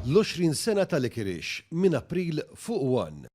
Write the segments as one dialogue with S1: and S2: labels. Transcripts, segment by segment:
S1: l-20 sena tal-Ikirix minn April fuq 1.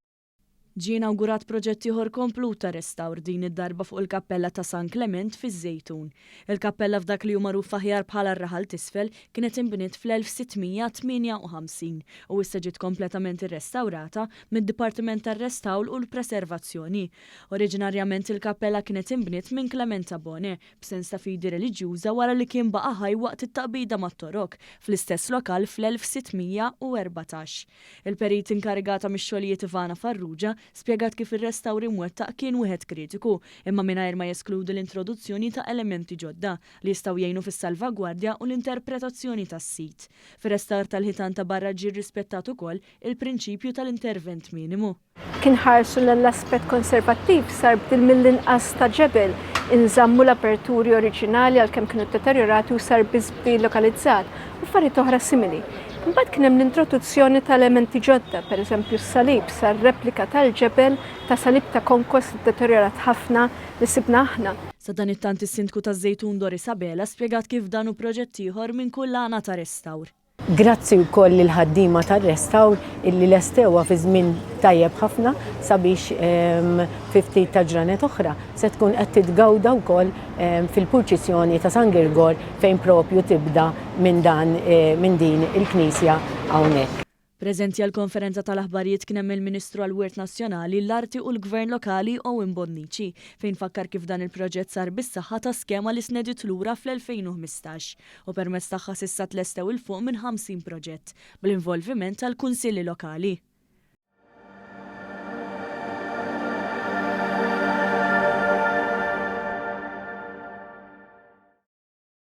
S2: Ġie inawgurat proġett ieħor komplut ta' restawr din id-darba fuq il-Kappella ta' San Clement fiż-Żejtun. Il-kappella f'dak li huma magħruf aħjar bħala r-Raħal t'isfel kienet inbniet fl-1658 u issa ġiet kompletament irrestawrata mid-Dipartiment tar-Restawr u l-Preservazzjoni. Oriġinarjament il-kappella kienet inbniet minn Clementa Bone b'sens ta' fidi reliġjuża wara li kien baqa' ħaj waqt it-taqbida mat-torok fl-istess lokal fl-1614. Il-perit inkarigata mix-xogħlijiet Ivana Farrugia spjegat kif ir-restawr imwettaq kien wieħed kritiku, imma mingħajr ma jeskludi l-introduzzjoni ta' elementi ġodda li jistgħu jgħinu fis-salvagwardja u l-interpretazzjoni tas-sit. Fir-restawr tal-ħitan ta' barra ġie rrispettat ukoll il-prinċipju tal-intervent minimu.
S3: Kien ħarsu l-aspett konservattiv sar bdil mill-inqas ta' ġebel, inżammu l-aperturi oriġinali għalkemm kienu deteriorati u sar biżbdi lokalizzat u affarijiet oħra simili. Imbagħad kien hemm l-introduzzjoni ta' elementi ġodda, pereżempju s-salib sar replika tal-ġebel ta' salib ta' konkos li deteriorat ħafna li sibna aħna.
S2: Sa dan it-tant is-sindku taż-Żejtun Dor Isabela spjegat kif dan hu proġett ieħor minn kull għana ta' restawr.
S4: Grazzi wkoll il-ħaddiema tar-restawr illi lestewha fi żmien tajjeb ħafna sabiex fi ftit ta' ġranet oħra se tkun qed titgawda wkoll fil-purċissjoni ta' San Girgor fejn propju tibda minn din il-Knisja hawnhekk.
S2: Preżenti għall-konferenza tal-aħbarijiet kien hemm il-Ministru għall-Wirt Nazzjonali, l-Arti u l-Gvern Lokali Owen Bonnici fejn fakkar kif dan il-proġett sar bis-saħħa ta' skema li snediet lura fl-2015 u permezz tagħha s'issa tlestew il fuq minn 50 proġett bl-involviment tal-kunsilli lokali.